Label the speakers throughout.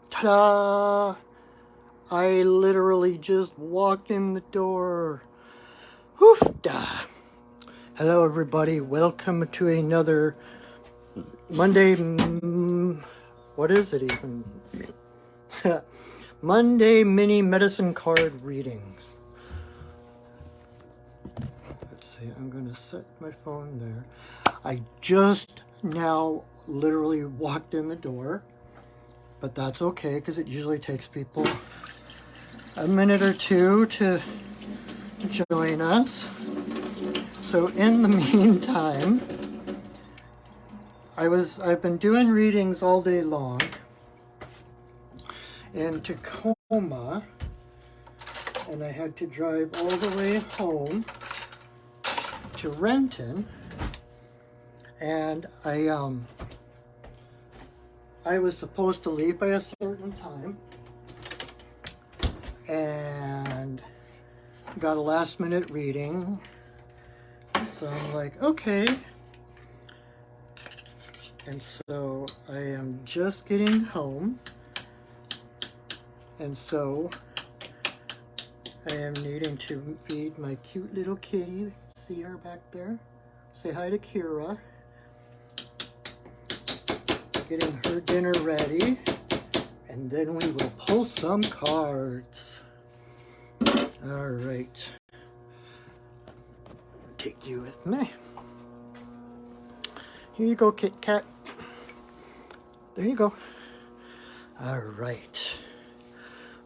Speaker 1: Ta-da! I literally just walked in the door. Woof-da! Hello everybody, welcome to another Monday, what is it even? Monday mini medicine card readings. Let's see, I'm gonna set my phone there. I just now literally walked in the door, but that's okay because it usually takes people a minute or two to join us. So in the meantime, I've been doing readings all day long in Tacoma, and I had to drive all the way home to Renton, and I was supposed to leave by a certain time, and got a last minute reading, so I'm like, okay. And so I am just getting home, and so I am needing to feed my cute little kitty. See her back there? Say hi to Kira. Getting her dinner ready, and then we will pull some cards. All right. Take you with me. Here you go, Kit Kat. There you go. All right.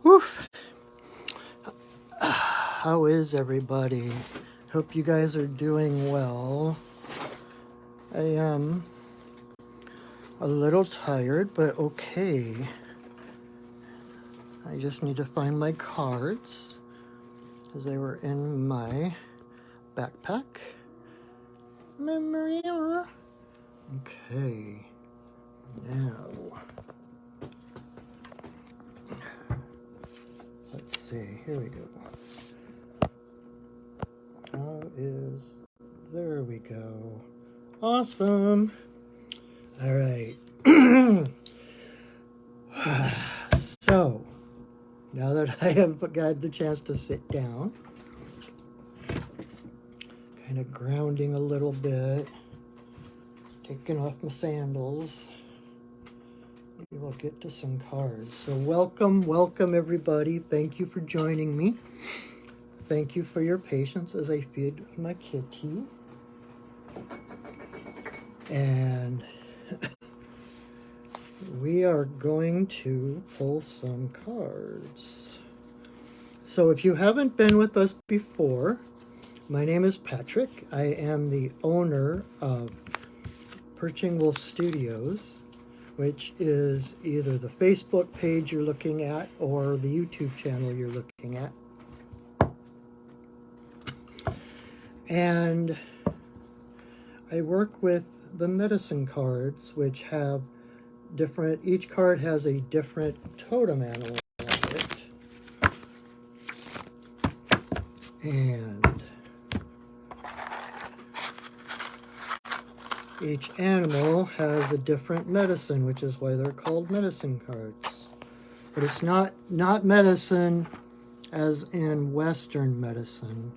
Speaker 1: Woof. How is everybody? Hope you guys are doing well. I am a little tired, but okay. I just need to find my cards because they were in my backpack. Memory. Okay. Now, let's see. Here we go. There we go. Awesome. All right. So, now that I have got the chance to sit down, kind of grounding a little bit, taking off my sandals, we will get to some cards. So welcome everybody. Thank you for joining me. Thank you for your patience as I feed my kitty. And we are going to pull some cards. So if you haven't been with us before, my name is Patrick. I am the owner of Perching Wolf Studios, which is either the Facebook page you're looking at or the YouTube channel you're looking at. And I work with the medicine cards, which have each card has a different totem animal on it. And each animal has a different medicine, which is why they're called medicine cards. But it's not medicine as in Western medicine.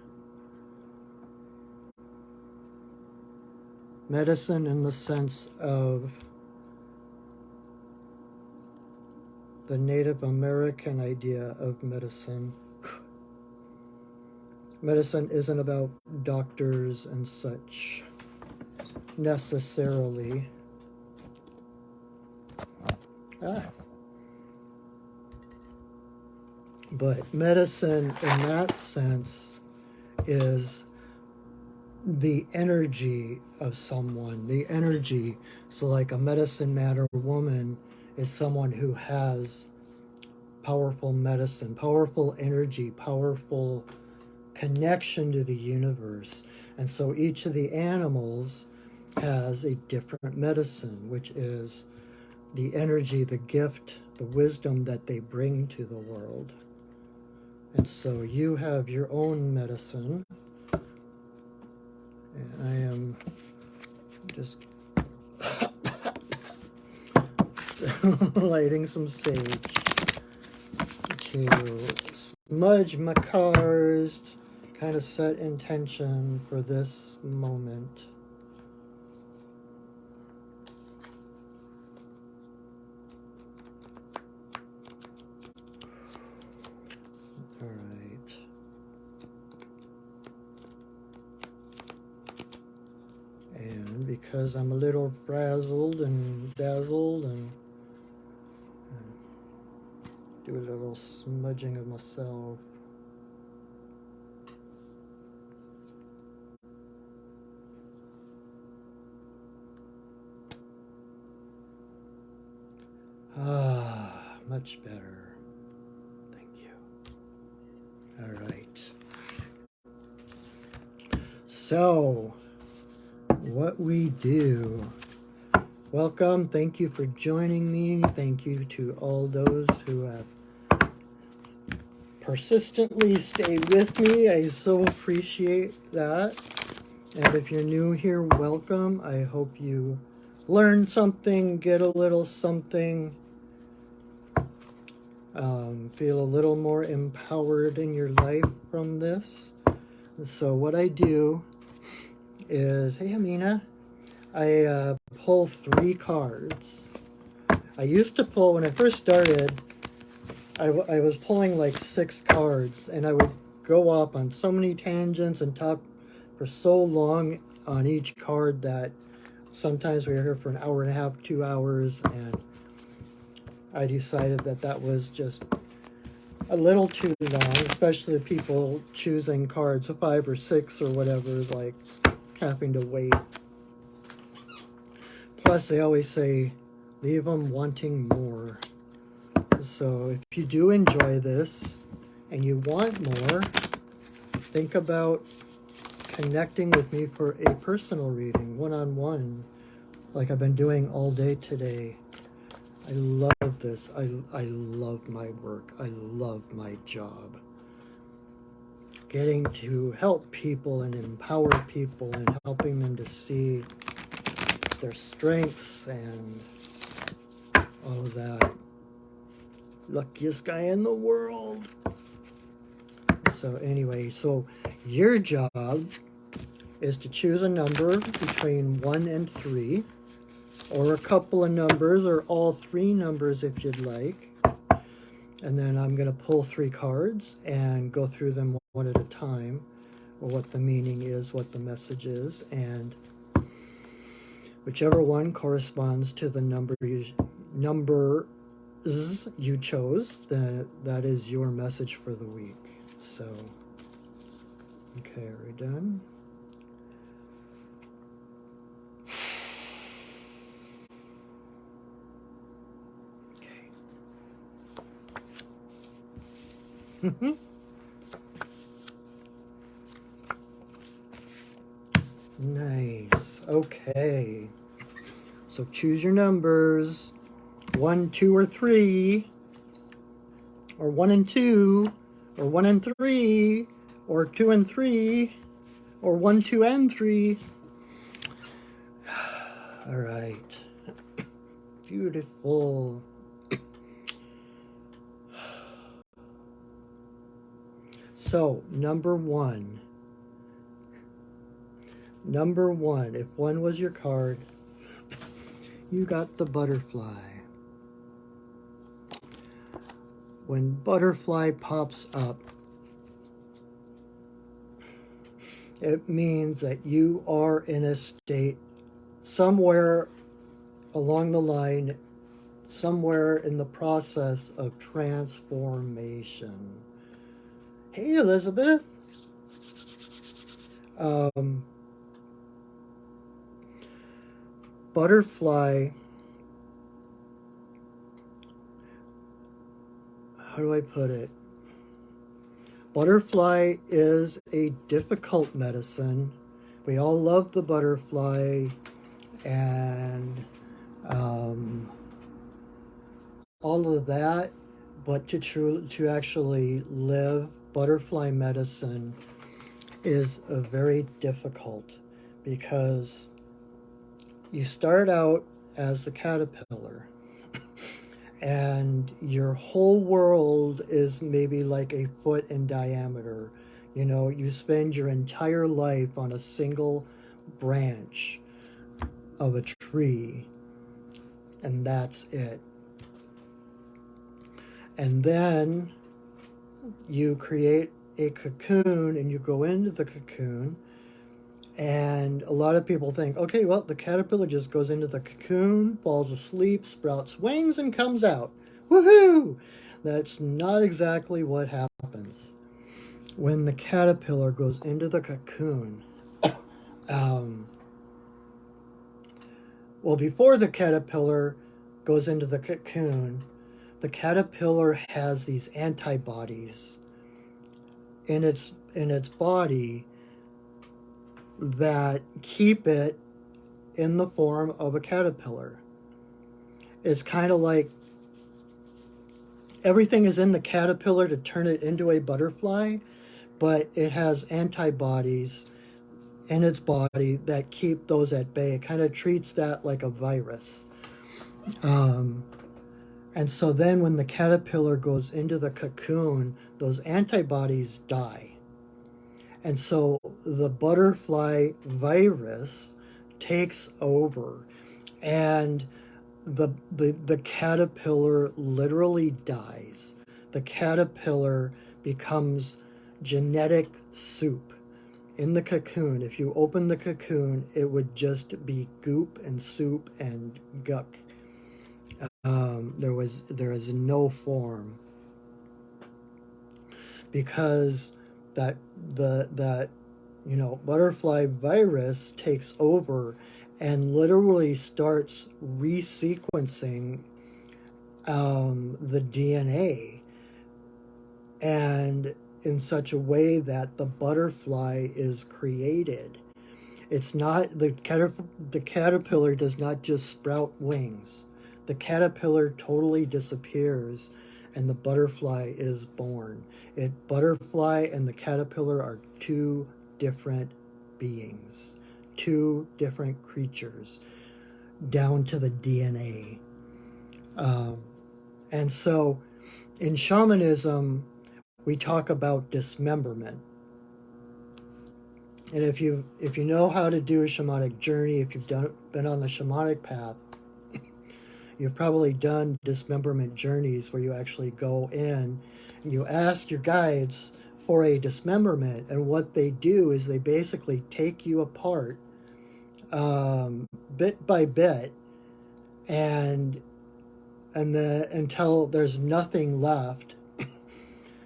Speaker 1: Medicine in the sense of the Native American idea of medicine. Medicine isn't about doctors and such necessarily. But medicine in that sense is the energy of someone, the energy. So like a medicine man or woman is someone who has powerful medicine, powerful energy, powerful connection to the universe. And so each of the animals has a different medicine, which is the energy, the gift, the wisdom that they bring to the world. And so you have your own medicine. And I am just lighting some sage to smudge my cards, kind of set intention for this moment. All right. And because I'm a little frazzled and dazzled and do a little smudging of myself. Ah, much better. Thank you. All right. So, what we do. Welcome. Thank you for joining me. Thank you to all those who have persistently stayed with me. I so appreciate that. And if you're new here, welcome. I hope you learn something, get a little something, feel a little more empowered in your life from this. So what I do is, hey Amina, I pull 3 cards. I used to pull, when I first started, I was pulling like 6 cards, and I would go off on so many tangents and talk for so long on each card that sometimes we were here for an hour and a half, 2 hours, and I decided that that was just a little too long, especially people choosing cards 5 or 6 or whatever, like having to wait. Plus, they always say, leave them wanting more. So if you do enjoy this and you want more, think about connecting with me for a personal reading, one-on-one, like I've been doing all day today. I love this. I love my work. I love my job. Getting to help people and empower people and helping them to see their strengths and all of that. Luckiest guy in the world. So anyway, so your job is to choose a number between 1 and 3, or a couple of numbers, or all 3 numbers if you'd like. And then I'm going to pull 3 cards and go through them one at a time, or what the meaning is, what the message is, and whichever one corresponds to the numbers you chose, that is your message for the week. So, okay, are we done? Okay. Nice. Okay. So choose your numbers. 1, 2, or 3, or 1 and 2, or 1 and 3, or 2 and 3, or 1, 2, and 3. All right. Beautiful. So, number 1. Number 1, if 1 was your card, you got the butterfly. When butterfly pops up, it means that you are in a state somewhere along the line, somewhere in the process of transformation. Hey, Elizabeth. Butterfly, how do I put it? Butterfly is a difficult medicine. We all love the butterfly, and all of that, but to actually live butterfly medicine is very difficult, because you start out as a caterpillar, and your whole world is maybe like a foot in diameter. You know, you spend your entire life on a single branch of a tree, and that's it. And then you create a cocoon and you go into the cocoon. And a lot of people think, okay, well, the caterpillar just goes into the cocoon, falls asleep, sprouts wings, and comes out. Woohoo! That's not exactly what happens. When the caterpillar goes into the cocoon, well, before the caterpillar goes into the cocoon, the caterpillar has these antibodies in its body that keep it in the form of a caterpillar. It's kind of like everything is in the caterpillar to turn it into a butterfly, but it has antibodies in its body that keep those at bay. It kind of treats that like a virus. And so then when the caterpillar goes into the cocoon, those antibodies die. And so the butterfly virus takes over, and the caterpillar literally dies. The caterpillar becomes genetic soup in the cocoon. If you open the cocoon, it would just be goop and soup and guck. There is no form, because that butterfly virus takes over and literally starts resequencing the DNA, and in such a way that the butterfly is created. It's not the caterpillar does not just sprout wings. The caterpillar totally disappears and the butterfly is born. Butterfly and the caterpillar are two different beings, two different creatures, down to the DNA. And so in shamanism, we talk about dismemberment. And if you know how to do a shamanic journey, if you've been on the shamanic path, you've probably done dismemberment journeys where you actually go in and you ask your guides for a dismemberment. And what they do is they basically take you apart bit by bit, and until there's nothing left,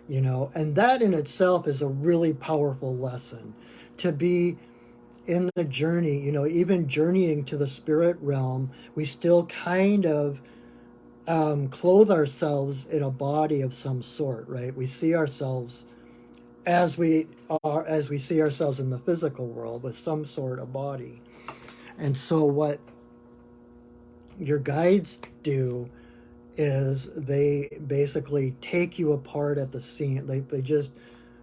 Speaker 1: and that in itself is a really powerful lesson, to be in the journey. Even journeying to the spirit realm, we still kind of clothe ourselves in a body of some sort, right? We see ourselves as we see ourselves in the physical world with some sort of body. And so what your guides do is they basically take you apart at the seam. They just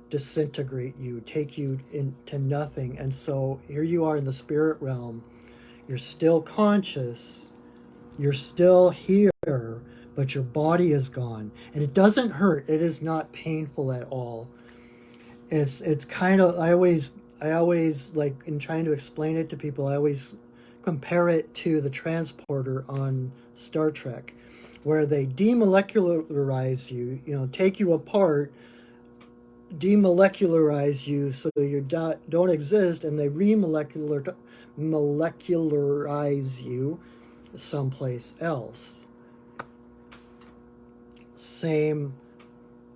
Speaker 1: disintegrate you, take you into nothing. And so here you are in the spirit realm. You're still conscious. You're still here, but your body is gone. And it doesn't hurt. It is not painful at all. It's kind of, I always like, in trying to explain it to people, I always compare it to the transporter on Star Trek, where they demolecularize you, take you apart, demolecularize you so you don't exist, and they remolecularize you someplace else. Same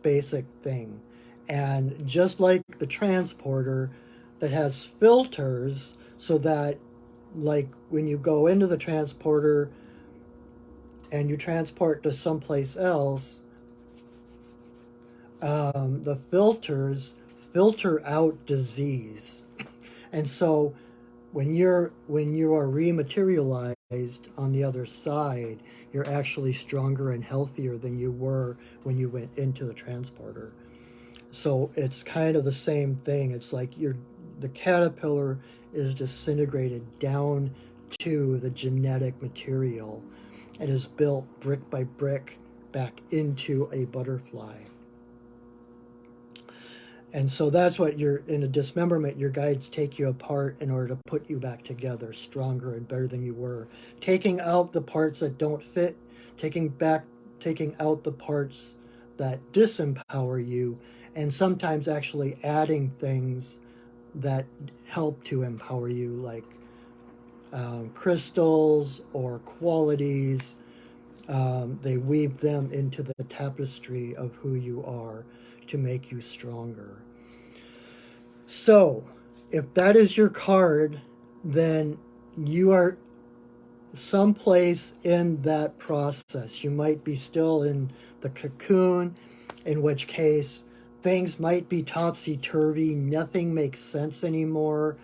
Speaker 1: basic thing. And just like the transporter that has filters, so that, like, when you go into the transporter and you transport to someplace else, the filters filter out disease. And so when you are rematerialized on the other side, you're actually stronger and healthier than you were when you went into the transporter. So it's kind of the same thing. It's like the caterpillar is disintegrated down to the genetic material, and is built brick by brick back into a butterfly. And so that's what you're in a dismemberment. Your guides take you apart in order to put you back together, stronger and better than you were, taking out the parts that don't fit, taking out the parts that disempower you, and sometimes actually adding things that help to empower you, like crystals or qualities. They weave them into the tapestry of who you are to make you stronger. So, if that is your card, then you are someplace in that process. You might be still in the cocoon, in which case things might be topsy-turvy, nothing makes sense anymore,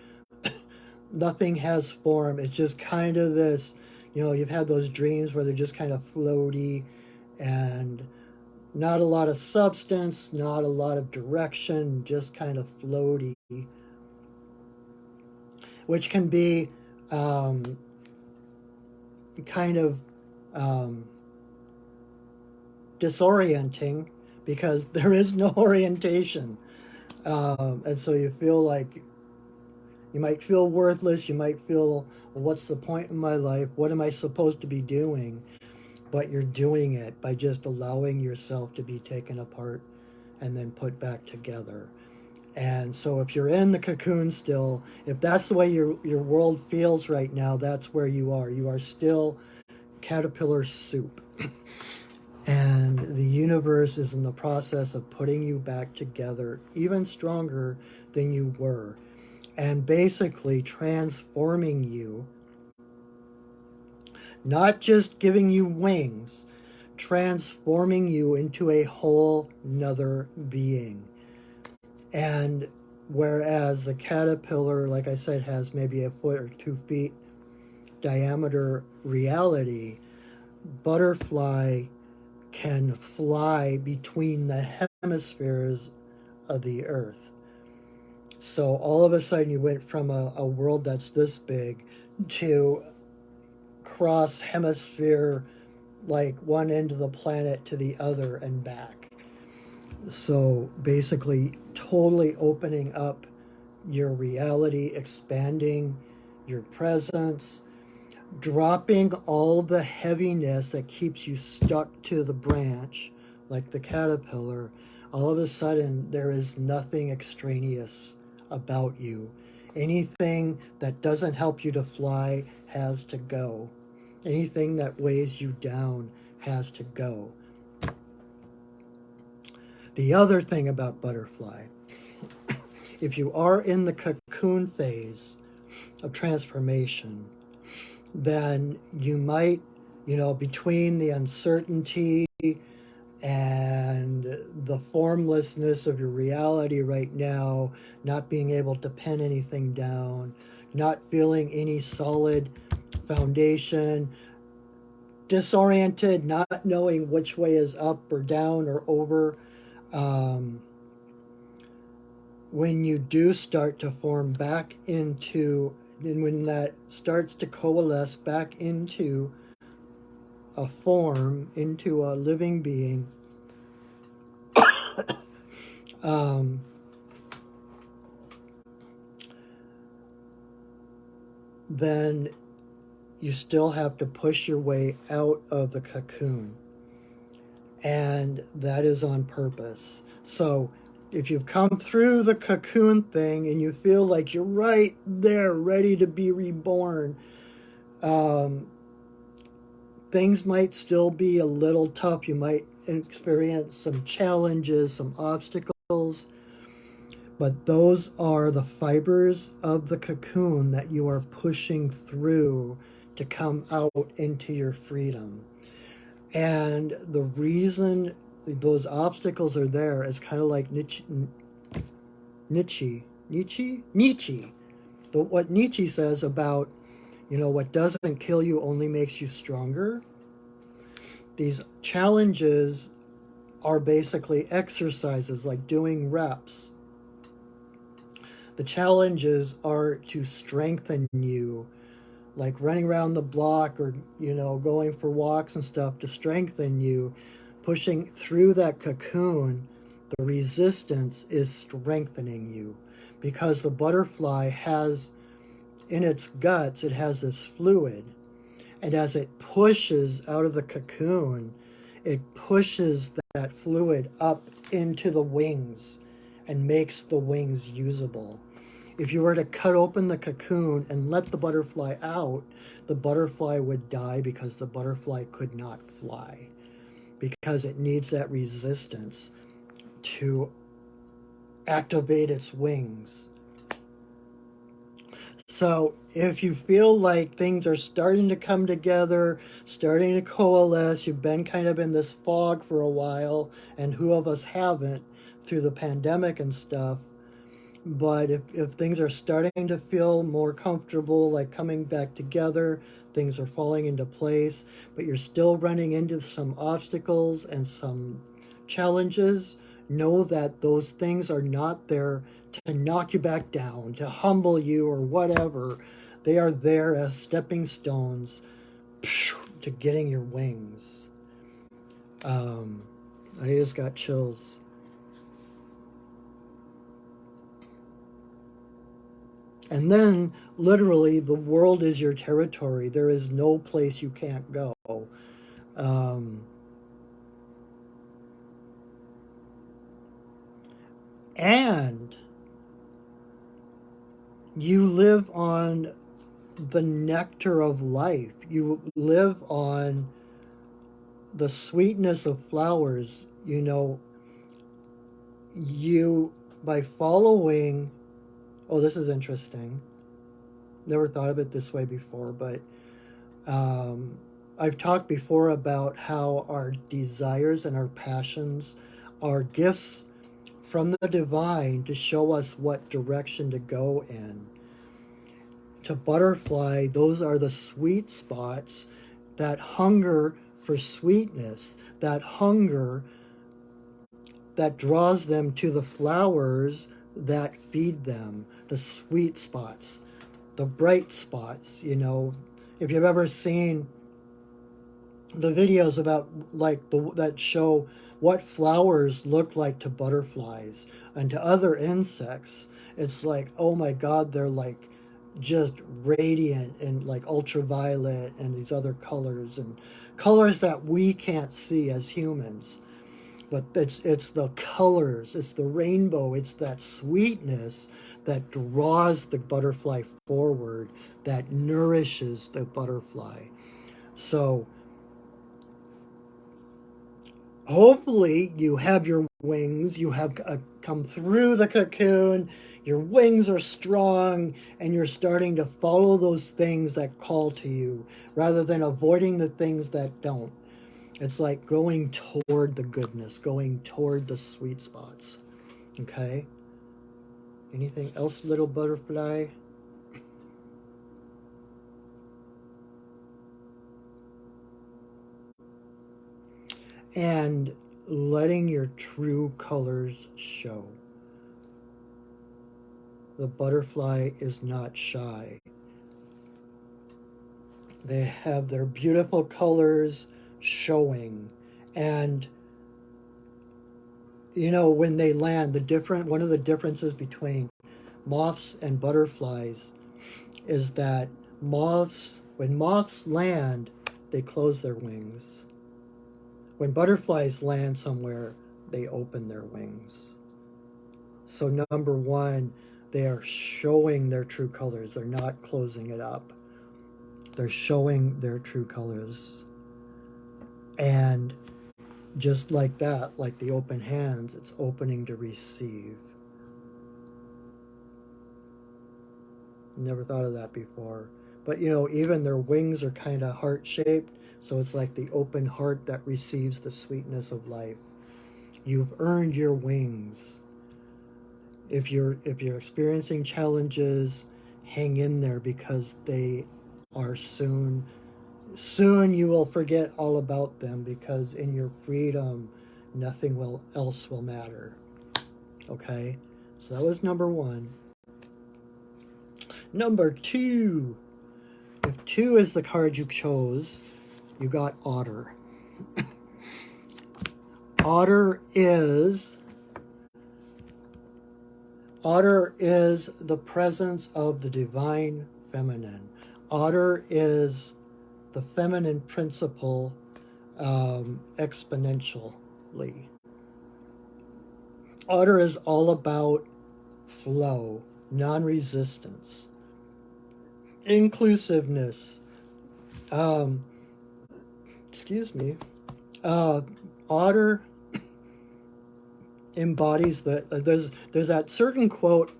Speaker 1: nothing has form. It's just kind of this, you've had those dreams where they're just kind of floaty and not a lot of substance, not a lot of direction, just kind of floaty, which can be kind of disorienting because there is no orientation. And so you feel like you might feel worthless. You might feel, well, what's the point in my life? What am I supposed to be doing? But you're doing it by just allowing yourself to be taken apart and then put back together. And so if you're in the cocoon still, if that's the way your world feels right now, that's where you are. You are still caterpillar soup. And the universe is in the process of putting you back together, even stronger than you were, and basically transforming you, not just giving you wings, transforming you into a whole nother being. And whereas the caterpillar, like I said, has maybe a foot or 2 feet diameter reality, butterfly can fly between the hemispheres of the earth. So all of a sudden you went from a world that's this big to cross hemisphere, like one end of the planet to the other and back. So basically totally opening up your reality, expanding your presence, dropping all the heaviness that keeps you stuck to the branch, like the caterpillar. All of a sudden, there is nothing extraneous about you. Anything that doesn't help you to fly has to go. Anything that weighs you down has to go. The other thing about butterfly, if you are in the cocoon phase of transformation, then you might, between the uncertainty and the formlessness of your reality right now, not being able to pin anything down, not feeling any solid foundation, disoriented, not knowing which way is up or down or over, when you do start to form back into, and when that starts to coalesce back into a form, into a living being, then you still have to push your way out of the cocoon. And that is on purpose. So if you've come through the cocoon thing and you feel like you're right there, ready to be reborn, things might still be a little tough. You might experience some challenges, some obstacles, but those are the fibers of the cocoon that you are pushing through to come out into your freedom. And the reason those obstacles are there is kind of like Nietzsche. What Nietzsche says about, what doesn't kill you only makes you stronger. These challenges are basically exercises, like doing reps. The challenges are to strengthen you like running around the block or, going for walks and stuff to strengthen you, pushing through that cocoon, the resistance is strengthening you because the butterfly has in its guts, it has this fluid. And as it pushes out of the cocoon, it pushes that fluid up into the wings and makes the wings usable. If you were to cut open the cocoon and let the butterfly out, the butterfly would die because the butterfly could not fly, because it needs that resistance to activate its wings. So if you feel like things are starting to come together, starting to coalesce, you've been kind of in this fog for a while, and who of us haven't through the pandemic and stuff, but if things are starting to feel more comfortable, like coming back together, things are falling into place, but you're still running into some obstacles and some challenges, know that those things are not there to knock you back down, to humble you or whatever. They are there as stepping stones to getting your wings. I just got chills. And then, literally, the world is your territory. There is no place you can't go. And you live on the nectar of life. You live on the sweetness of flowers. You, by following, oh, this is interesting. Never thought of it this way before, but I've talked before about how our desires and our passions are gifts from the divine to show us what direction to go in. To butterfly, those are the sweet spots, that hunger for sweetness, that hunger that draws them to the flowers that feed them, the sweet spots, the bright spots. If you've ever seen the videos about that show what flowers look like to butterflies and to other insects, it's like, oh my God, they're like just radiant and like ultraviolet and these other colors and colors that we can't see as humans. But it's the colors, it's the rainbow, it's that sweetness that draws the butterfly forward, that nourishes the butterfly. So hopefully you have your wings, you have come through the cocoon, your wings are strong, and you're starting to follow those things that call to you rather than avoiding the things that don't. It's like going toward the goodness, going toward the sweet spots. Okay? Anything else, little butterfly? And letting your true colors show. The butterfly is not shy. They have their beautiful colors showing. And when they land, one of the differences between moths and butterflies is that when moths land, they close their wings. When butterflies land somewhere, they open their wings. So number one, they are showing their true colors. They're not closing it up. They're showing their true colors. And just like that, like the open hands, it's opening to receive. Never thought of that before. But even their wings are kind of heart-shaped, so it's like the open heart that receives the sweetness of life. You've earned your wings. If you're experiencing challenges, hang in there, because they are soon you will forget all about them, because in your freedom, nothing else will matter. Okay? So that was number one. Number two, If 2 is the card you chose, you got Otter. Otter is the presence of the divine feminine. Otter is the feminine principle exponentially. Otter is all about flow, non-resistance, inclusiveness. Otter embodies there's that certain quote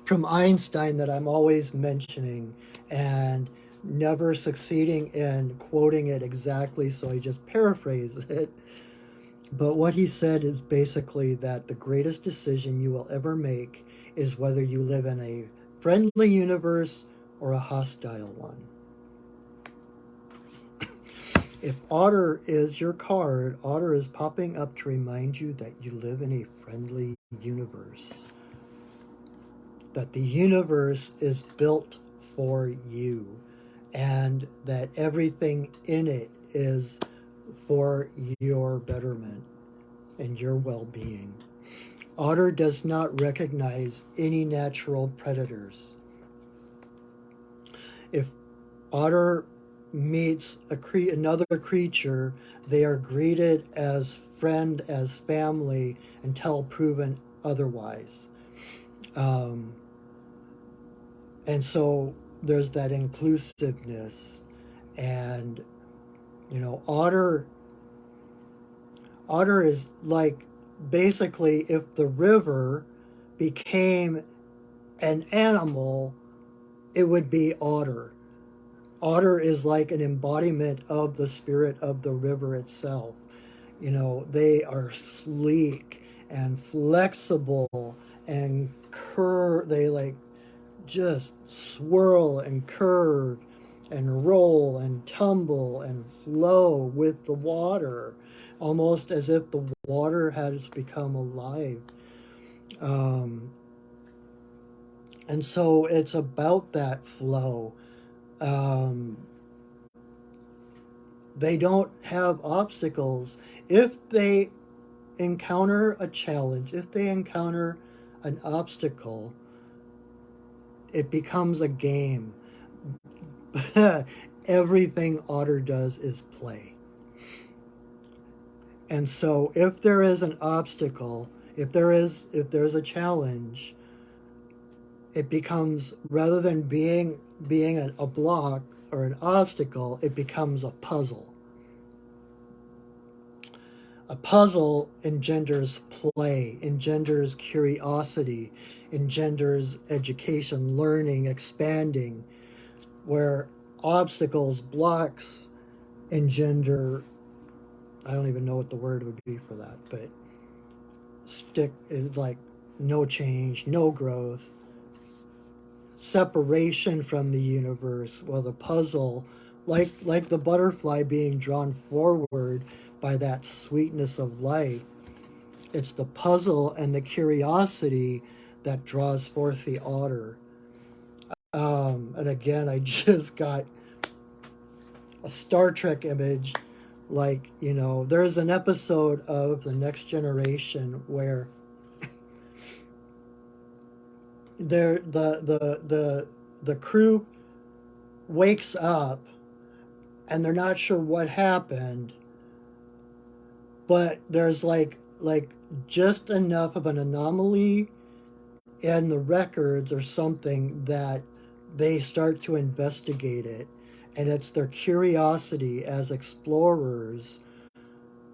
Speaker 1: from Einstein that I'm always mentioning and never succeeding in quoting it exactly, so I just paraphrase it. But what he said is basically that the greatest decision you will ever make is whether you live in a friendly universe or a hostile one. If Otter is your card, Otter is popping up to remind you that you live in a friendly universe. That the universe is built for you, and that everything in it is for your betterment and your well-being. Otter does not recognize any natural predators. If Otter meets another creature, they are greeted as friend, as family, until proven otherwise. And so there's that inclusiveness, and Otter is like, basically, if the river became an animal, it would be Otter. Otter is like an embodiment of the spirit of the river itself. They are sleek and flexible and they like just swirl and curve and roll and tumble and flow with the water, almost as if the water has become alive. And so it's about that flow. They don't have obstacles. If they encounter a challenge, if they encounter an obstacle, it becomes a game. Everything Otter does is play. And so if there is an obstacle, if there's a challenge, it becomes, rather than being a block or an obstacle, it becomes a puzzle. A puzzle engenders play, engenders curiosity, engenders education, learning, expanding, where obstacles, blocks, engender, I don't even know what the word would be for that, but it's like no change, no growth, separation from the universe. Well, the puzzle, like the butterfly being drawn forward by that sweetness of life, it's the puzzle and the curiosity that draws forth the Otter. And again, I just got a Star Trek image. Like, there's an episode of The Next Generation where the crew wakes up and they're not sure what happened, but there's like just enough of an anomaly in the records or something that they start to investigate it, and it's their curiosity as explorers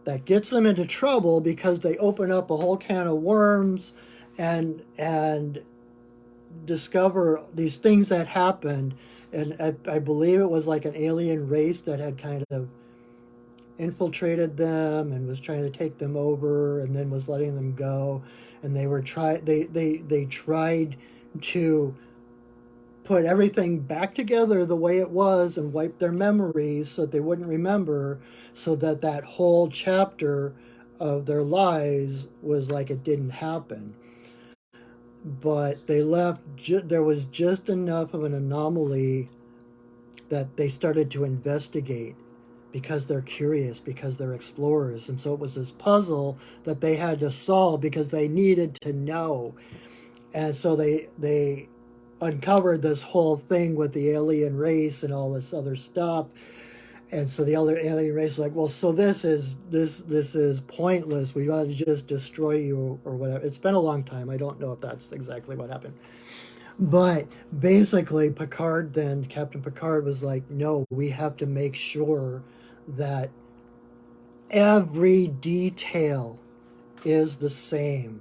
Speaker 1: that gets them into trouble, because they open up a whole can of worms and discover these things that happened. And I believe it was like an alien race that had kind of infiltrated them and was trying to take them over, and then was letting them go. And they tried to put everything back together the way it was and wipe their memories so that they wouldn't remember, so that that whole chapter of their lives was like it didn't happen. But they left, there was just enough of an anomaly that they started to investigate because they're curious, because they're explorers. And so it was this puzzle that they had to solve because they needed to know. And so they uncovered this whole thing with the alien race and all this other stuff. And so the other alien race is like, well, so this is pointless. We ought to just destroy you or whatever. It's been a long time. I don't know if that's exactly what happened. But basically, Captain Picard was like, no, we have to make sure that every detail is the same.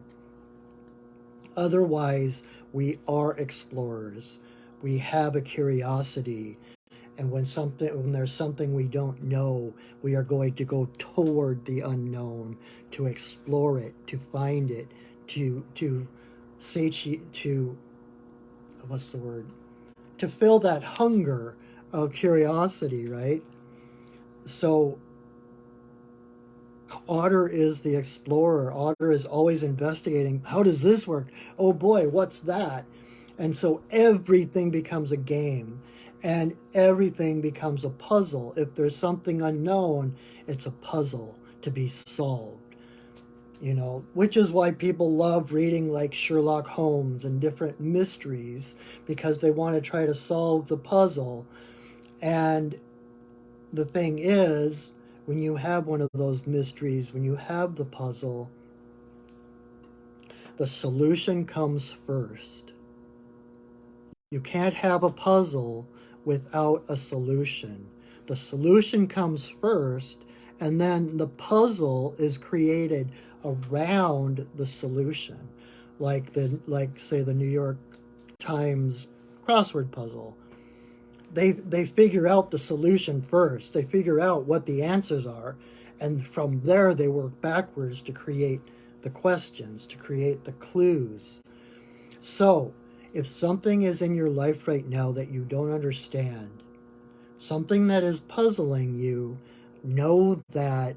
Speaker 1: Otherwise, we are explorers. We have a curiosity. And when there's something we don't know, we are going to go toward the unknown, to explore it, to find it, to what's the word? To fill that hunger of curiosity, right? So Otter is the explorer. Otter is always investigating. How does this work? Oh boy, what's that? And so everything becomes a game and everything becomes a puzzle. If there's something unknown, it's a puzzle to be solved. Which is why people love reading like Sherlock Holmes and different mysteries, because they want to try to solve the puzzle. And the thing is, when you have one of those mysteries, when you have the puzzle, the solution comes first. You can't have a puzzle without a solution. The solution comes first, and then the puzzle is created around the solution, like say the New York Times crossword puzzle. They figure out the solution first. They figure out what the answers are, and from there they work backwards to create the questions, to create the clues. So, if something is in your life right now that you don't understand, something that is puzzling you, know that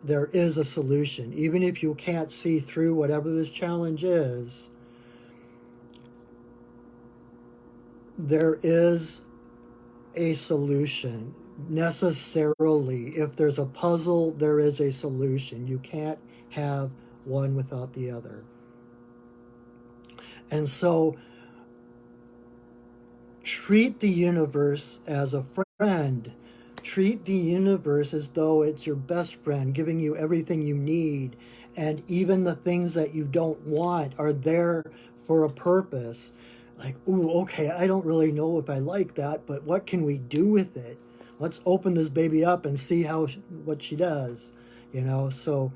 Speaker 1: there is a solution. Even if you can't see through whatever this challenge is, there is a solution. Necessarily, if there's a puzzle, there is a solution. You can't have one without the other. And so, treat the universe as a friend. Treat the universe as though it's your best friend, giving you everything you need. And even the things that you don't want are there for a purpose. Like, ooh, okay, I don't really know if I like that, but what can we do with it? Let's open this baby up and see what she does. So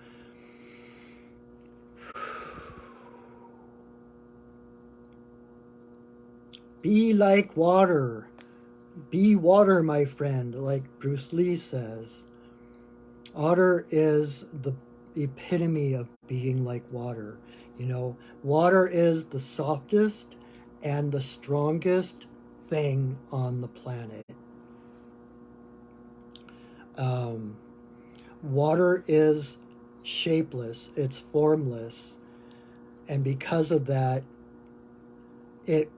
Speaker 1: be like water. Be water, my friend, like Bruce Lee says. Otter is the epitome of being like water. Water is the softest and the strongest thing on the planet. Water is shapeless, it's formless, and because of that, it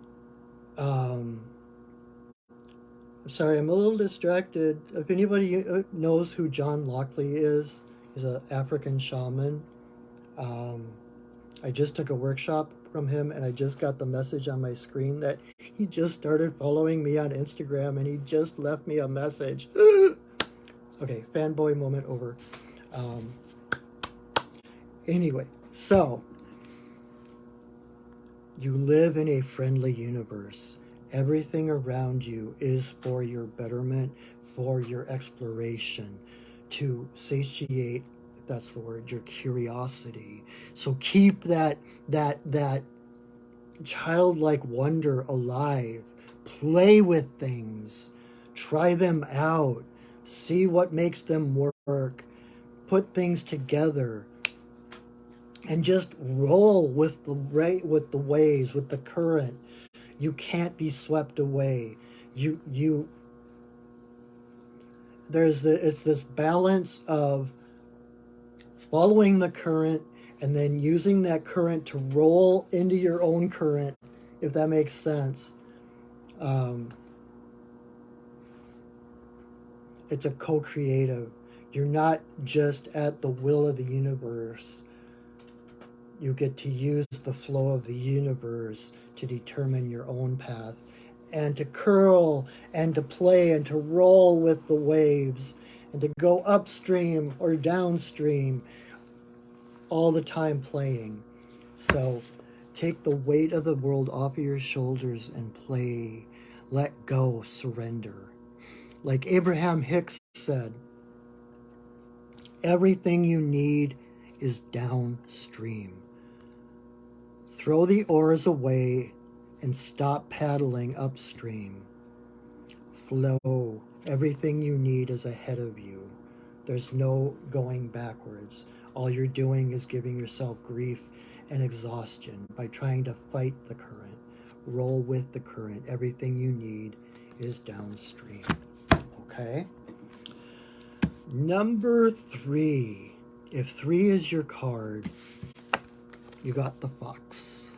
Speaker 1: sorry, I'm a little distracted. If anybody knows who John Lockley is, he's an African shaman. I just took a workshop from him, and I just got the message on my screen that he just started following me on Instagram, and he just left me a message. Okay, fanboy moment over. Anyway, so you live in a friendly universe. Everything around you is for your betterment, for your exploration, to satiate, if that's the word, your curiosity. So keep that childlike wonder alive. Play with things. Try them out. See what makes them work. Put things together. And just roll with the waves, with the current. You can't be swept away. It's this balance of following the current and then using that current to roll into your own current, if that makes sense. It's a co-creative. You're not just at the will of the universe. You get to use the flow of the universe to determine your own path and to curl and to play and to roll with the waves and to go upstream or downstream, all the time playing. So take the weight of the world off of your shoulders and play. Let go, surrender. Like Abraham Hicks said, everything you need is downstream. Throw the oars away and stop paddling upstream. Flow. Everything you need is ahead of you. There's no going backwards. All you're doing is giving yourself grief and exhaustion by trying to fight the current. Roll with the current. Everything you need is downstream. Okay? Number 3. If 3 is your card, you got the fox.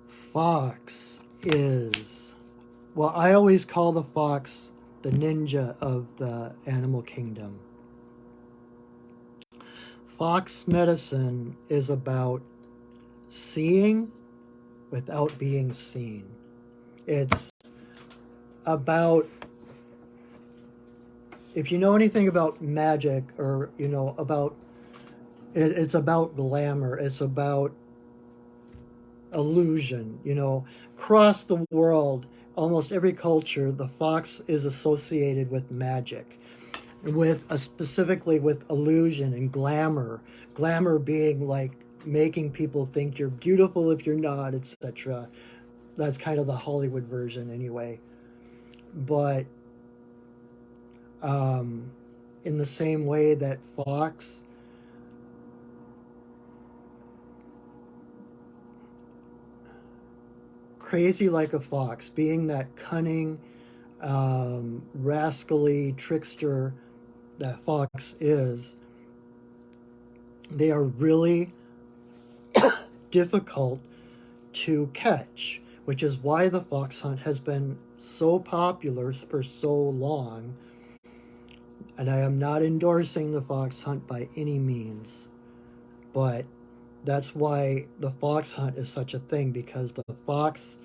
Speaker 1: Fox is, well, I always call the fox the ninja of the animal kingdom. Fox medicine is about seeing without being seen. It's about, if you know anything about magic, or about it's about glamour, it's about illusion. Across the world, almost every culture, the fox is associated with magic, specifically with illusion and glamour. Glamour being like making people think you're beautiful if you're not, etc. That's kind of the Hollywood version anyway. But in the same way that fox crazy like a fox, being that cunning, rascally trickster that fox is, they are really difficult to catch, which is why the fox hunt has been so popular for so long. And I am not endorsing the fox hunt by any means, but that's why the fox hunt is such a thing, because the fox,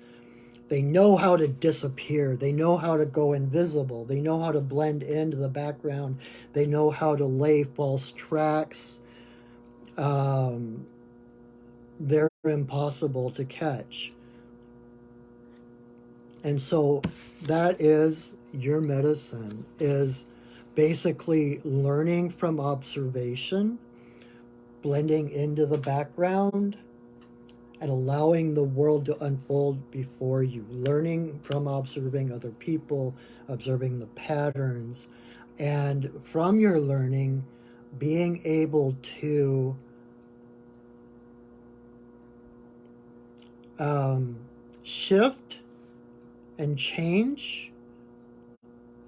Speaker 1: they know how to disappear. They know how to go invisible. They know how to blend into the background. They know how to lay false tracks. They're impossible to catch. And so that is your medicine, is basically learning from observation, blending into the background, and allowing the world to unfold before you, learning from observing other people, observing the patterns, and from your learning, being able to shift and change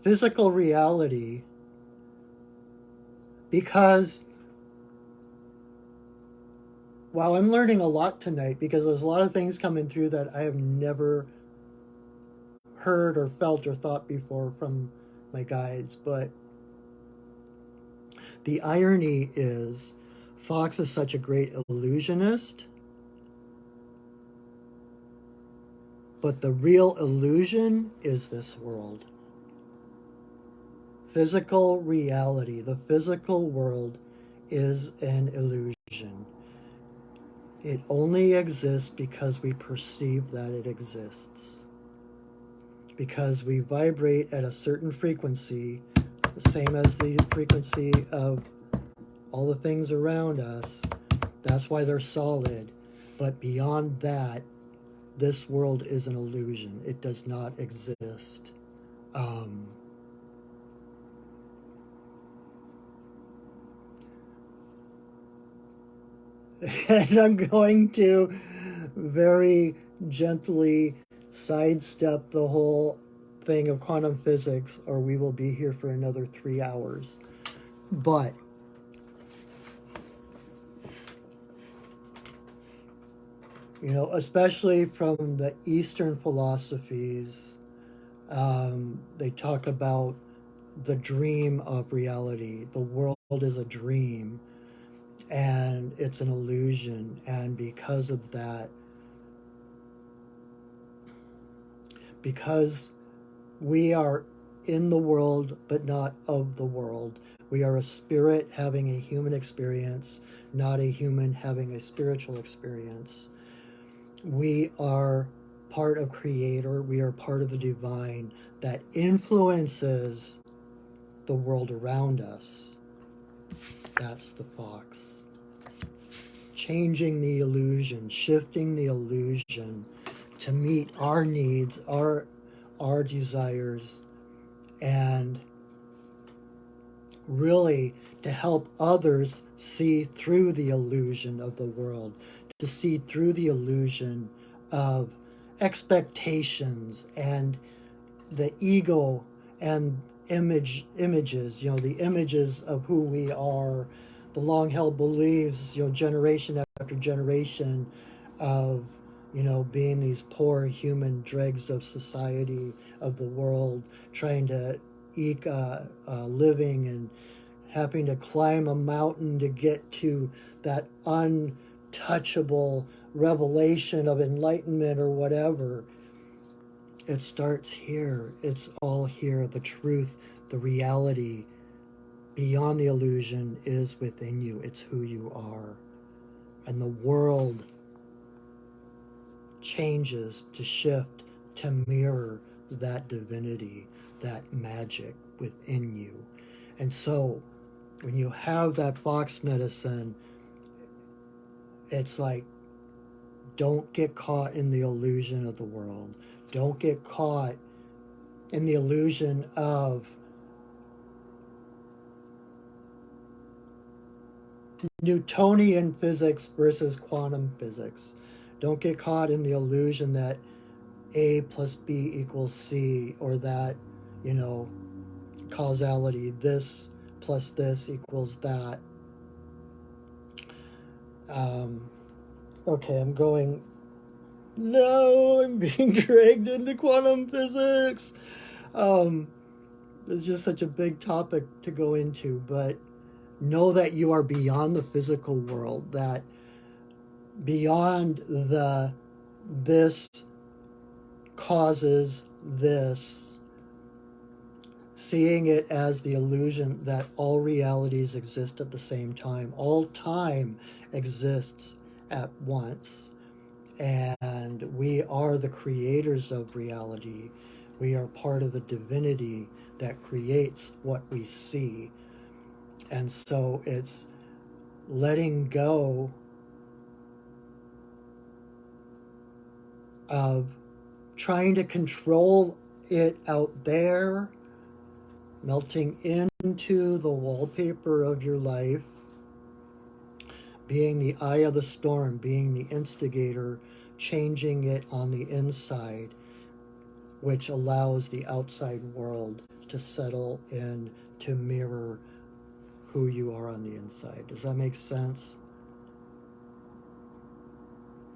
Speaker 1: physical reality, because wow, I'm learning a lot tonight, because there's a lot of things coming through that I have never heard or felt or thought before from my guides. But the irony is, Fox is such a great illusionist, but the real illusion is this world. Physical reality, the physical world, is an illusion. It only exists because we perceive that it exists. Because we vibrate at a certain frequency, the same as the frequency of all the things around us. That's why they're solid. But beyond that, this world is an illusion. It does not exist. And I'm going to very gently sidestep the whole thing of quantum physics, or we will be here for another 3 hours. But especially from the Eastern philosophies, They talk about the dream of reality. The world is a dream and it's an illusion. And because of that, because we are in the world but not of the world, we are a spirit having a human experience, not a human having a spiritual experience. We are part of Creator, we are part of the divine that influences the world around us. That's the fox. Changing the illusion, shifting the illusion to meet our needs, our desires, and really to help others see through the illusion of the world, to see through the illusion of expectations and the ego and images, the images of who we are, the long held beliefs, generation after generation of, being these poor human dregs of society, of the world, trying to eke a living and having to climb a mountain to get to that untouchable revelation of enlightenment or whatever. It starts here. It's all here. The truth, the reality beyond the illusion is within you. It's who you are. And the world changes to shift to mirror that divinity, that magic within you. And so when you have that fox medicine, it's like, don't get caught in the illusion of the world. Don't get caught in the illusion of Newtonian physics versus quantum physics. Don't get caught in the illusion that A plus B equals C, or that, causality, this plus this equals that. Okay, I'm being dragged into quantum physics. It's just such a big topic to go into, but know that you are beyond the physical world, that beyond this causes this, seeing it as the illusion that all realities exist at the same time. All time exists at once. And we are the creators of reality. We are part of the divinity that creates what we see. And so it's letting go of trying to control it out there, melting into the wallpaper of your life, being the eye of the storm, being the instigator, changing it on the inside, which allows the outside world to settle in, to mirror who you are on the inside. Does that make sense?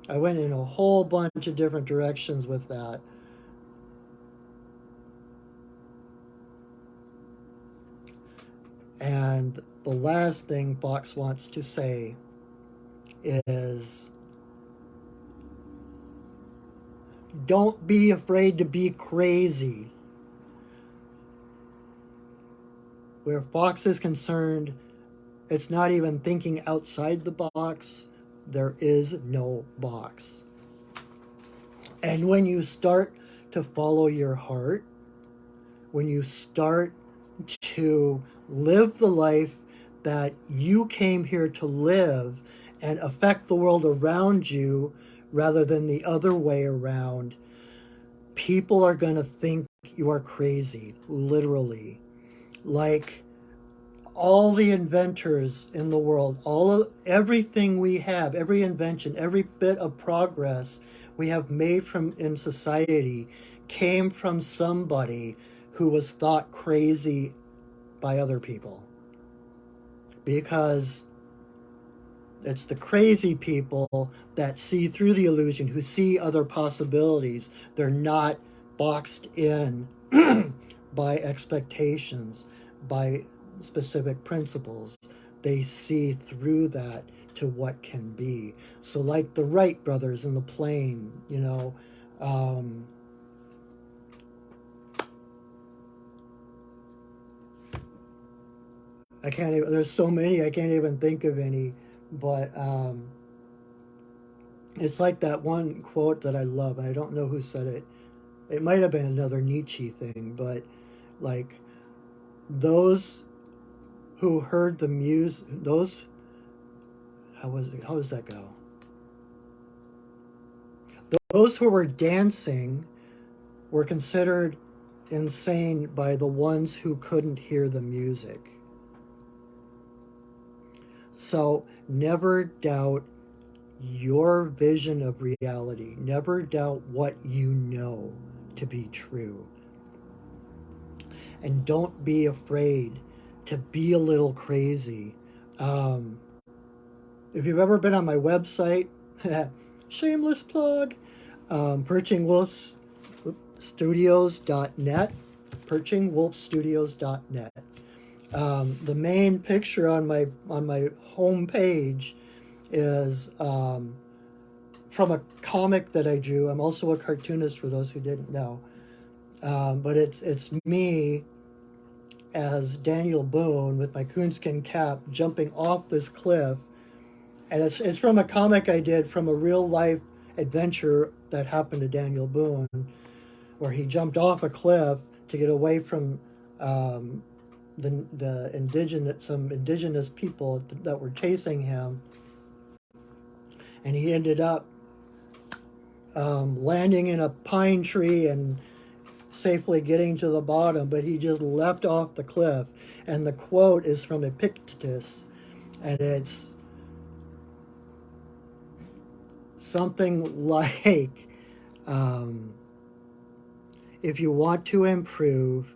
Speaker 1: I went in a whole bunch of different directions with that. And the last thing Fox wants to say is, don't be afraid to be crazy. Where Fox is concerned, it's not even thinking outside the box. There is no box. And when you start to follow your heart, when you start to live the life that you came here to live and affect the world around you rather than the other way around, people are going to think you are crazy, literally. Like all the inventors in the world, everything we have, every invention, every bit of progress we have made in society came from somebody who was thought crazy by other people. Because it's the crazy people that see through the illusion, who see other possibilities. They're not boxed in by expectations, by specific principles. They see through that to what can be. So, like the Wright brothers in the plane, I can't even, there's so many, I can't even think of any, but it's like that one quote that I love, and I don't know who said it. It might have been another Nietzsche thing, but like those who heard the music, how does that go? Those who were dancing were considered insane by the ones who couldn't hear the music. So never doubt your vision of reality. Never doubt what you know to be true. And don't be afraid to be a little crazy. If you've ever been on my website, shameless plug, perchingwolfstudios.net, perchingwolfstudios.net. The main picture on my home page is from a comic that I drew. I'm also a cartoonist, for those who didn't know. But it's me as Daniel Boone with my coonskin cap jumping off this cliff. And it's from a comic I did from a real life adventure that happened to Daniel Boone, where he jumped off a cliff to get away from some indigenous people that were chasing him, and he ended up landing in a pine tree and safely getting to the bottom, but he just leapt off the cliff. And the quote is from Epictetus, and it's something like, if you want to improve,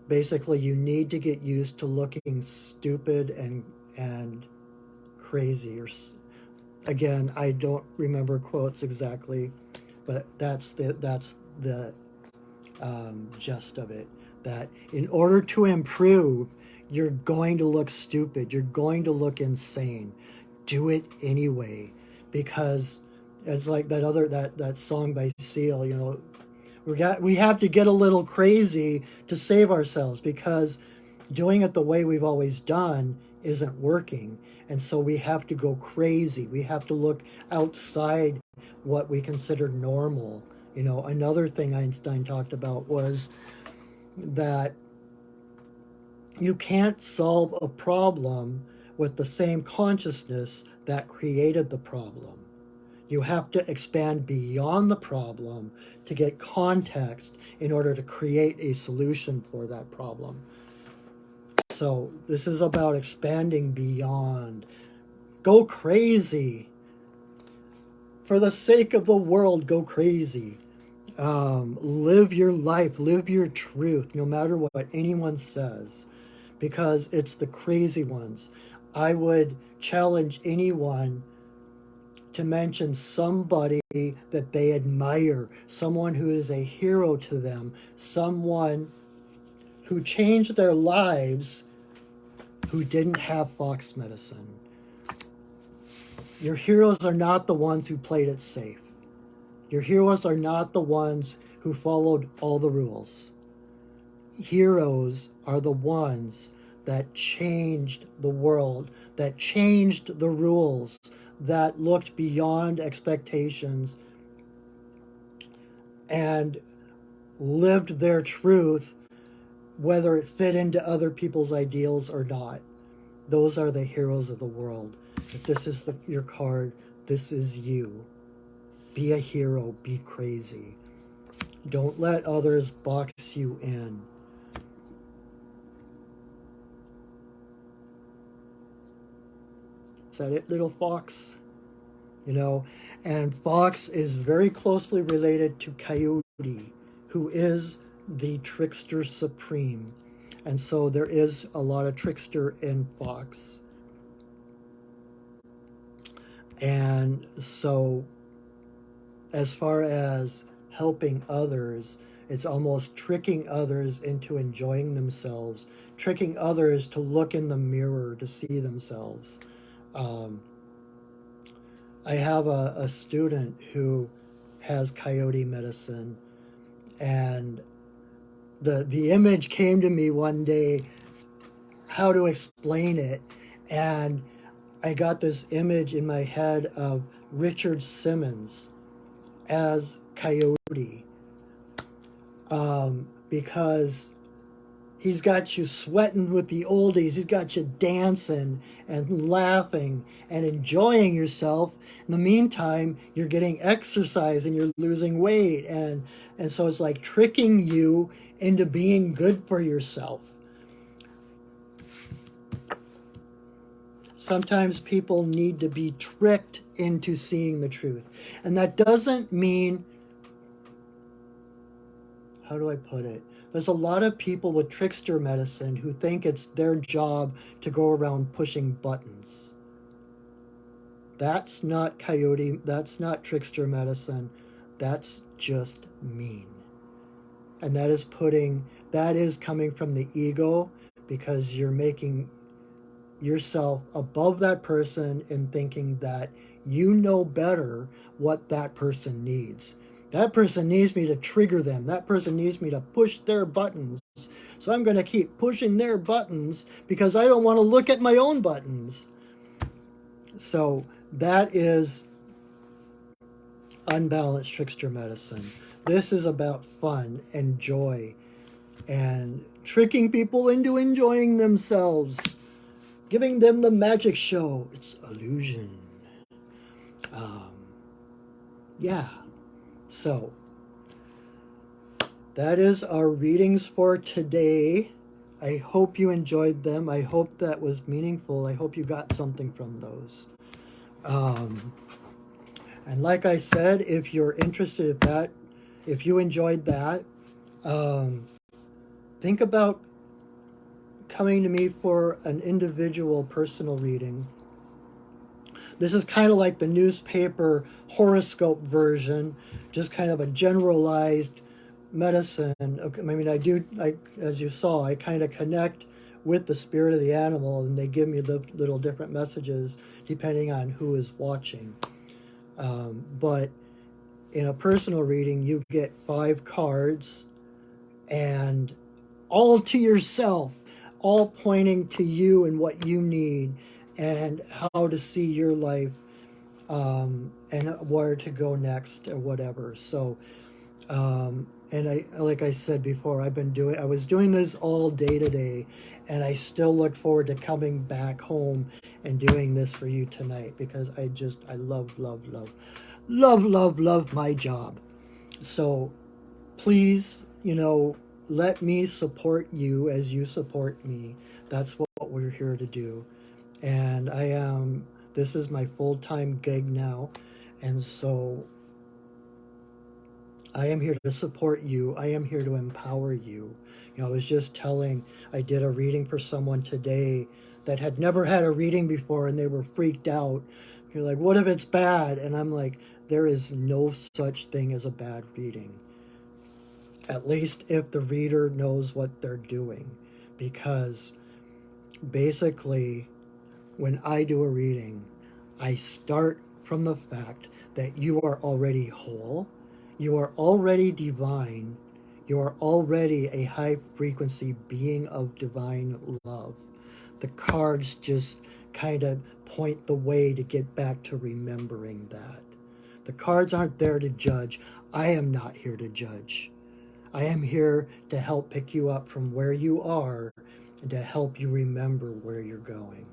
Speaker 1: basically you need to get used to looking stupid and crazy. Or again, I don't remember quotes exactly, but that's the gist of it. That in order to improve, you're going to look stupid. You're going to look insane. Do it anyway, because it's like that song by Seal. We have to get a little crazy to save ourselves, because doing it the way we've always done isn't working. And so we have to go crazy. We have to look outside what we consider normal. Another thing Einstein talked about was that you can't solve a problem with the same consciousness that created the problem. You have to expand beyond the problem to get context in order to create a solution for that problem. So this is about expanding beyond. Go crazy. For the sake of the world, go crazy. Live your life, live your truth, no matter what anyone says, because it's the crazy ones. I would challenge anyone to mention somebody that they admire, someone who is a hero to them, someone who changed their lives who didn't have fox medicine. Your heroes are not the ones who played it safe. Your heroes are not the ones who followed all the rules. Heroes are the ones that changed the world, that changed the rules, that looked beyond expectations and lived their truth, whether it fit into other people's ideals or not. Those are the heroes of the world. If this is your card, this is you. Be a hero, be crazy. Don't let others box you in. Is that it, little fox? And fox is very closely related to coyote, who is the trickster supreme. And so there is a lot of trickster in fox. And so as far as helping others, It's almost tricking others into enjoying themselves, tricking others to look in the mirror to see themselves. Um, I have a student who has coyote medicine, and the image came to me one day, how to explain it, and I got this image in my head of Richard Simmons as Coyote, because he's got you sweating with the oldies. He's got you dancing and laughing and enjoying yourself. In the meantime, you're getting exercise and you're losing weight. And so it's like tricking you into being good for yourself. Sometimes people need to be tricked into seeing the truth. And that doesn't mean, how do I put it? There's a lot of people with trickster medicine who think it's their job to go around pushing buttons. That's not coyote, that's not trickster medicine. That's just mean. And that is coming from the ego, because you're making yourself above that person and thinking that you know better what that person needs. That person needs me to trigger them. That person needs me to push their buttons. So I'm going to keep pushing their buttons because I don't want to look at my own buttons. So that is unbalanced trickster medicine. This is about fun and joy and tricking people into enjoying themselves, giving them the magic show. It's illusion. Yeah. So that is our readings for today. I hope you enjoyed them. I hope that was meaningful. I hope you got something from those. And like I said, if you're interested in that, if you enjoyed that, think about coming to me for an individual personal reading. This is kind of like the newspaper horoscope version, just kind of a generalized medicine. Okay, I mean, as you saw, I kind of connect with the spirit of the animal, and they give me the little different messages depending on who is watching. But in a personal reading, you get 5 cards, and all to yourself, all pointing to you and what you need and how to see your life, and where to go next or whatever. So, and like I said before, I was doing this all day today, and I still look forward to coming back home and doing this for you tonight, because I love my job. So please, let me support you as you support me. That's what we're here to do. And this is my full-time gig now. And so I am here to support you. I am here to empower you. I was just I did a reading for someone today that had never had a reading before, and they were freaked out. You're like, what if it's bad? And I'm like, there is no such thing as a bad reading. At least if the reader knows what they're doing. Because basically, when I do a reading, I start from the fact that you are already whole, you are already divine, you are already a high-frequency being of divine love. The cards just kind of point the way to get back to remembering that. The cards aren't there to judge. I am not here to judge. I am here to help pick you up from where you are and to help you remember where you're going,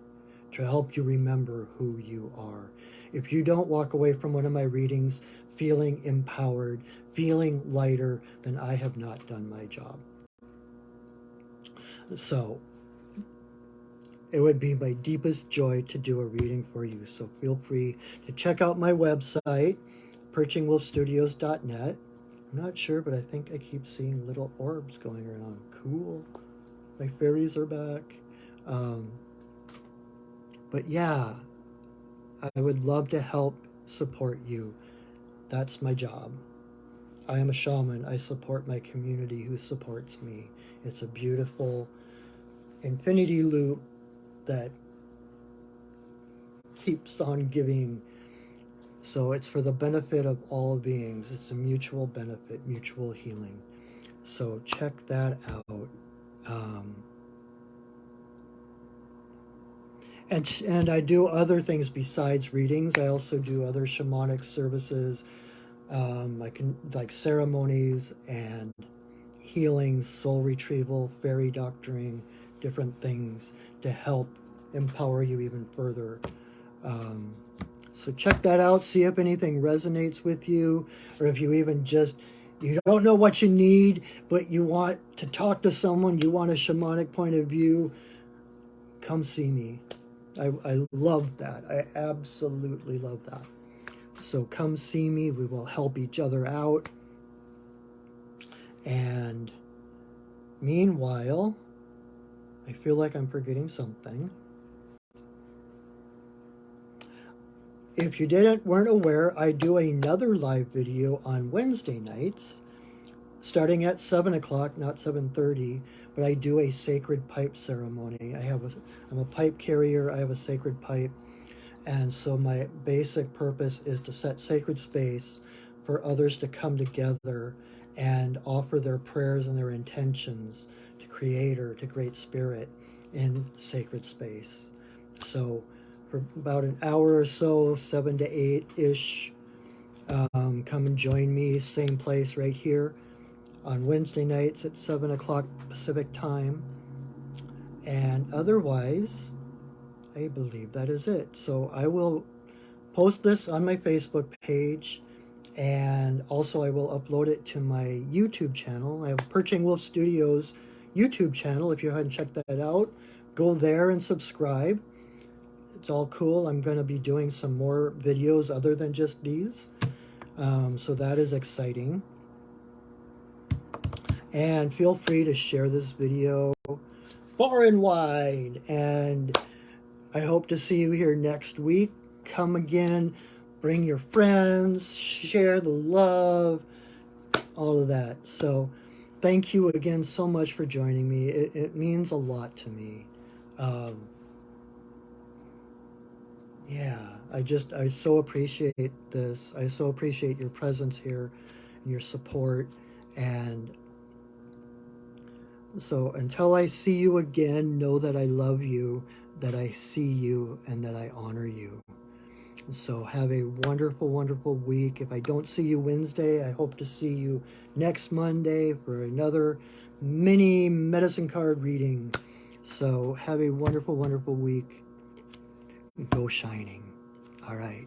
Speaker 1: to help you remember who you are. If you don't walk away from one of my readings feeling empowered, feeling lighter, then I have not done my job. So it would be my deepest joy to do a reading for you. So feel free to check out my website, perchingwolfstudios.net. I'm not sure, but I think I keep seeing little orbs going around. Cool. My fairies are back. But yeah, I would love to help support you. That's my job. I am a shaman. I support my community who supports me. It's a beautiful infinity loop that keeps on giving. So it's for the benefit of all beings. It's a mutual benefit, mutual healing. So check that out. And I do other things besides readings. I also do other shamanic services. I can, like, ceremonies and healings, soul retrieval, fairy doctoring, different things to help empower you even further. So check that out. See if anything resonates with you, or if you even just, you don't know what you need, but you want to talk to someone, you want a shamanic point of view, come see me. I love that. I absolutely love that. So come see me. We will help each other out. And meanwhile, I feel like I'm forgetting something. If you weren't aware, I do another live video on Wednesday nights, starting at 7 o'clock, not 7:30, but I do a sacred pipe ceremony. I'm a pipe carrier. I have a sacred pipe. And so my basic purpose is to set sacred space for others to come together and offer their prayers and their intentions to Creator, to Great Spirit in sacred space. So for about an hour or so, 7 to 8-ish, come and join me, same place right here on Wednesday nights at 7 o'clock Pacific time. And otherwise, I believe that is it. So I will post this on my Facebook page, and also I will upload it to my YouTube channel. I have Perching Wolf Studios YouTube channel. If you haven't checked that out, go there and subscribe. It's all cool. I'm going to be doing some more videos other than just these. So that is exciting. And feel free to share this video far and wide. And I hope to see you here next week. Come again, bring your friends, share the love, all of that. So thank you again so much for joining me. It means a lot to me. Yeah, I so appreciate this. I so appreciate your presence here and your support. And so until I see you again, know that I love you, that I see you, and that I honor you. So have a wonderful, wonderful week. If I don't see you Wednesday, I hope to see you next Monday for another mini medicine card reading. So have a wonderful, wonderful week. Go shining. All right.